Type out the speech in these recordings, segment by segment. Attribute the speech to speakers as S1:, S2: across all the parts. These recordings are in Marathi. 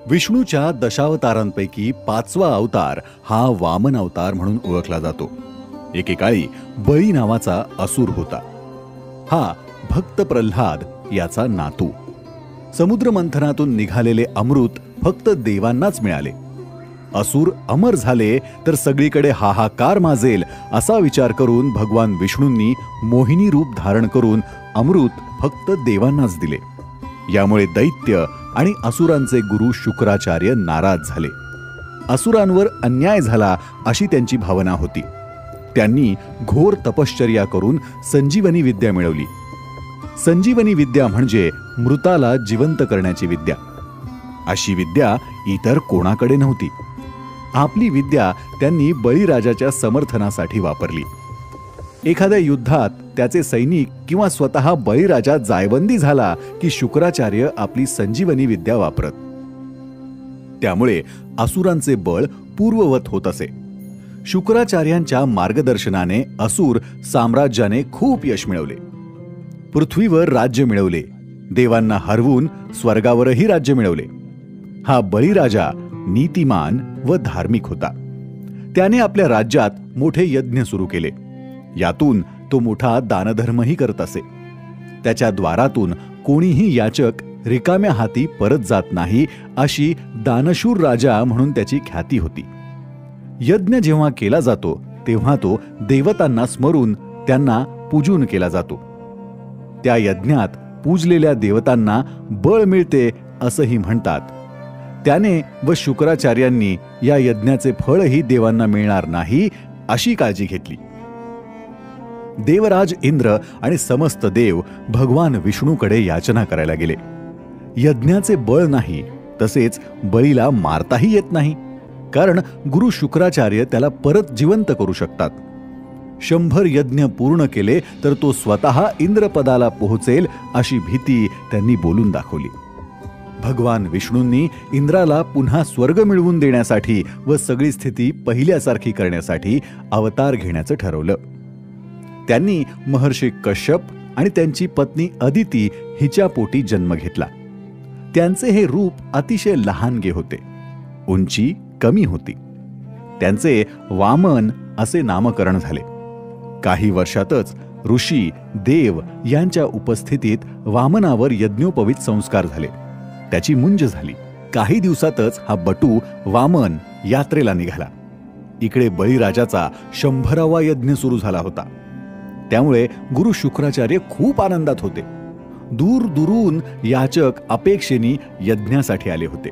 S1: विष्णूच्या दशावतारांपैकी 5वा अवतार हा वामन अवतार म्हणून ओळखला जातो. एकेकाळी बळी नावाचा असुर होता. हा भक्त प्रल्हाद याचा नातू. समुद्र मंथनातून निघालेले अमृत फक्त देवांनाच मिळाले. असुर अमर झाले तर सगळीकडे हाहाकार माजेल असा विचार करून भगवान विष्णूंनी मोहिनी रूप धारण करून अमृत फक्त देवांनाच दिले. यामुळे दैत्य आणि असुरांचे गुरु शुक्राचार्य नाराज झाले. असुरांवर अन्याय झाला अशी त्यांची भावना होती. त्यांनी घोर तपश्चर्या करून संजीवनी विद्या मिळवली. संजीवनी विद्या म्हणजे मृताला जिवंत करण्याची विद्या. अशी विद्या इतर कोणाकडे नव्हती. आपली विद्या त्यांनी बळीराजाच्या समर्थनासाठी वापरली. एखाद्या युद्धात त्याचे सैनिक किंवा स्वतः बळीराजा जायबंदी झाला की शुक्राचार्य आपली संजीवनी विद्या वापरत. त्यामुळे असुरांचे बळ पूर्ववत होत असे. शुक्राचार्यांच्या मार्गदर्शनाने असुर साम्राज्याने खूप यश मिळवले. पृथ्वीवर राज्य मिळवले. देवांना हरवून स्वर्गावरही राज्य मिळवले. हा बळीराजा नीतिमान व धार्मिक होता. त्याने आपल्या राज्यात मोठे यज्ञ सुरू केले. यातून तो मोठा दानधर्मही करत असे. त्याच्या द्वारातून कोणीही याचक रिकाम्या हाती परत जात नाही अशी दानशूर राजा म्हणून त्याची ख्याती होती. यज्ञ जेव्हा केला जातो तेव्हा तो देवतांना स्मरून त्यांना पूजून केला जातो. त्या यज्ञात पूजलेल्या देवतांना बळ मिळते असंही म्हणतात. त्याने व शुक्राचार्यांनी या यज्ञाचे फळही देवांना मिळणार नाही अशी काळजी घेतली. देवराज इंद्र आणि समस्त देव भगवान विष्णूकडे याचना करायला गेले. यज्ञाचे बळ नाही, तसेच बळीला मारताही येत नाही, कारण गुरु शुक्राचार्य त्याला परत जिवंत करू शकतात. 100 यज्ञ पूर्ण केले तर तो स्वतः इंद्रपदाला पोहोचेल अशी भीती त्यांनी बोलून दाखवली. भगवान विष्णूंनी इंद्राला पुन्हा स्वर्ग मिळवून देण्यासाठी व सगळी स्थिती पहिल्यासारखी करण्यासाठी अवतार घेण्याचं ठरवलं. त्यांनी महर्षी कश्यप आणि त्यांची पत्नी अदिती हिच्या पोटी जन्म घेतला. त्यांचे हे रूप अतिशय लहानगे होते. उंची कमी होती. त्यांचे वामन असे नामकरण झाले. काही वर्षातच ऋषी देव यांच्या उपस्थितीत वामनावर यज्ञोपवीत संस्कार झाले. त्याची मुंज झाली. काही दिवसातच हा बटू वामन यात्रेला निघाला. इकडे बळीराजाचा 100वा यज्ञ सुरू झाला होता. त्यामुळे गुरु शुक्राचार्य खूप आनंदात होते. दूर दूरून याचक अपेक्षेने यज्ञासाठी आले होते.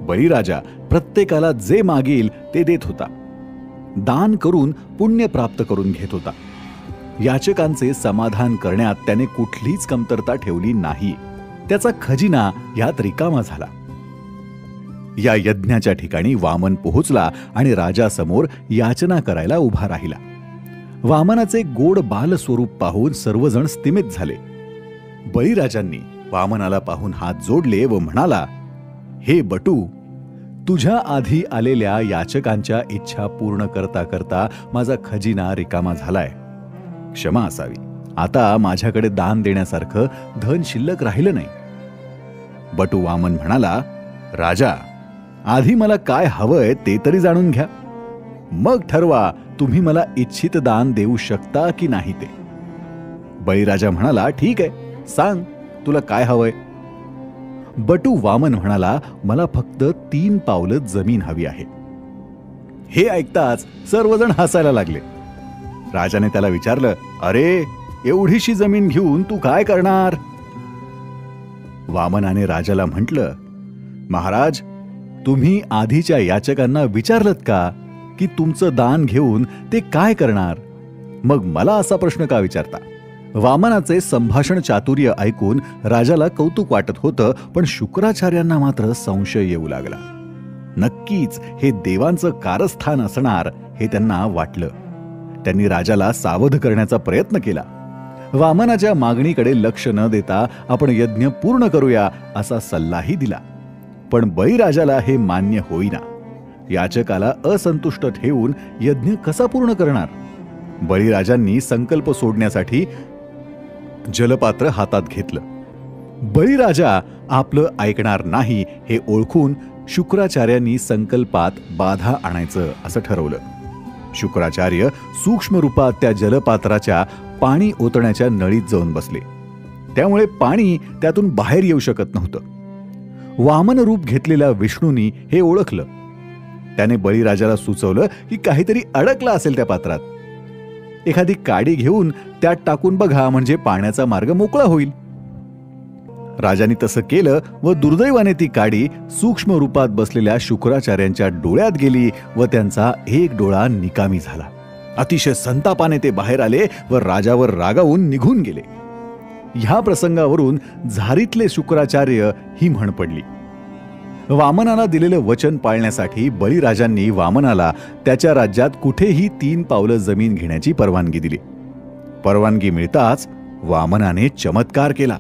S1: बळीराजा प्रत्येकाला जे मागेल ते देत होता. दान करून पुण्य प्राप्त करून घेत होता. याचकांचे समाधान करण्यात त्याने कुठलीच कमतरता ठेवली नाही. त्याचा खजिना यात रिकामा झाला. या यज्ञाच्या ठिकाणी वामन पोहोचला आणि राजासमोर याचना करायला उभा राहिला. वामनाचे गोड बाल स्वरूप पाहून सर्वजण स्तिमित झाले. बळीराजांनी वामनाला पाहून हात जोडले व म्हणाला, हे बटू, तुझ्या आधी आलेल्या याचकांच्या इच्छा पूर्ण करता करता माझा खजिना रिकामा झालाय. क्षमा असावी. आता माझ्याकडे दान देण्यासारखं धन शिल्लक राहिलं नाही. बटू वामन म्हणाला, राजा, आधी मला काय हवंय ते तरी जाणून घ्या. मग ठरवा तुम्ही मला इच्छित दान देऊ शकता की नाही ते. बळीराजा म्हणाला, ठीक आहे, सांग तुला काय हवंय. बटू वामन म्हणाला, मला फक्त 3 पावलं जमीन हवी आहे. हे ऐकताच सर्वजण हसायला लागले. राजाने त्याला विचारलं, अरे, एवढीशी जमीन घेऊन तू काय करणार? वामनाने राजाला म्हटलं, महाराज, तुम्ही आधीच्या याचकांना विचारलत का की तुमचं दान घेऊन ते काय करणार? मग मला असा प्रश्न का विचारता? वामनाचे संभाषण चातुर्य ऐकून राजाला कौतुक वाटत होतं, पण शुक्राचार्यांना मात्र संशय येऊ लागला. नक्कीच हे देवांचं कारस्थान असणार हे त्यांना वाटलं. त्यांनी राजाला सावध करण्याचा प्रयत्न केला. वामनाच्या मागणीकडे लक्ष न देता आपण यज्ञ पूर्ण करूया असा सल्लाही दिला. पण बळीराजाला हे मान्य होईना. याचकाला असंतुष्ट ठेवून यज्ञ कसा पूर्ण करणार? बळीराजांनी संकल्प सोडण्यासाठी जलपात्र हातात घेतलं. बळीराजा आपलं ऐकणार नाही हे ओळखून शुक्राचार्यांनी संकल्पात बाधा आणायचं असं ठरवलं. शुक्राचार्य सूक्ष्म रूपात त्या जलपात्राच्या पाणी ओतण्याच्या नळीत जाऊन बसले. त्यामुळे पाणी त्यातून बाहेर येऊ शकत नव्हतं. वामन रूप घेतलेल्या विष्णूंनी हे ओळखलं. त्याने बळीराजाला सुचवलं की काहीतरी अडकलं असेल त्या पात्रात. एखादी काडी घेऊन त्यात टाकून बघा, म्हणजे पाण्याचा मार्ग मोकळा होईल. राजाने तसं केलं व दुर्दैवाने ती काडी सूक्ष्म रूपात बसलेल्या शुक्राचार्यांच्या डोळ्यात गेली व त्यांचा एक डोळा निकामी झाला. अतिशय संतापाने ते बाहेर आले व राजावर रागावून निघून गेले. ह्या प्रसंगावरून झारीतले शुक्राचार्य ही म्हण पडली. वामनाला दिलेलं वचन पाळण्यासाठी बळीराजांनी वामनाला त्याच्या राज्यात कुठेही 3 पावलं जमीन घेण्याची परवानगी दिली. परवानगी मिळताच वामनाने चमत्कार केला.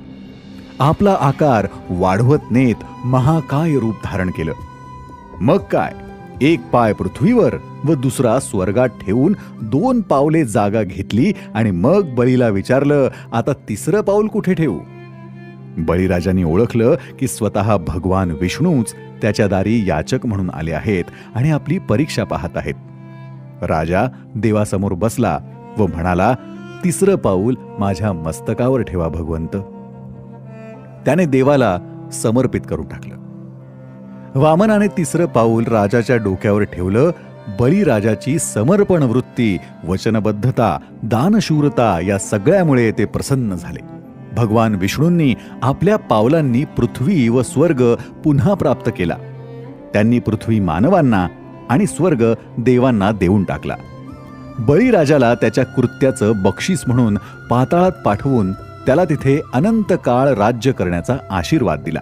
S1: आपला आकार वाढवत नेत महाकाय रूप धारण केलं. मग काय, एक पाय पृथ्वीवर व दुसरा स्वर्गात ठेवून 2 पावले जागा घेतली आणि मग बळीला विचारलं, आता 3रं पाऊल कुठे ठेवू? बळीराजांनी ओळखलं की स्वतः भगवान विष्णूच त्याच्या दारी याचक म्हणून आले आहेत आणि आपली परीक्षा पाहत आहेत. राजा देवासमोर बसला व म्हणाला, 3रं पाऊल माझ्या मस्तकावर ठेवा भगवंत. त्याने देवाला समर्पित करून टाकलं. वामनाने 3रं पाऊल राजाच्या डोक्यावर ठेवलं. बळीराजाची समर्पण वृत्ती, वचनबद्धता, दानशूरता या सगळ्यामुळे ते प्रसन्न झाले. भगवान विष्णूंनी आपल्या पावलांनी पृथ्वी व स्वर्ग पुन्हा प्राप्त केला. त्यांनी पृथ्वी मानवांना आणि स्वर्ग देवांना देऊन टाकला. बळीराजाला त्याच्या कृत्याचं बक्षीस म्हणून पाताळात पाठवून त्याला तिथे अनंत काळ राज्य करण्याचा आशीर्वाद दिला.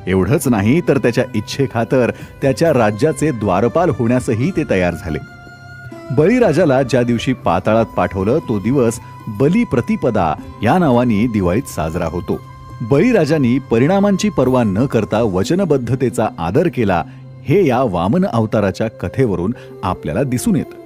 S1: एवढंच नाही तर त्याच्या इच्छेखातर त्याच्या राज्याचे द्वारपाल होण्यासही ते तयार झाले. बळीराजाला ज्या दिवशी पाताळात पाठवलं तो दिवस बलिप्रतिपदा या नावाने दिवाळीत साजरा होतो. बळीराजांनी परिणामांची पर्वा न करता वचनबद्धतेचा आदर केला हे या वामन अवताराच्या कथेवरून आपल्याला दिसून येतं.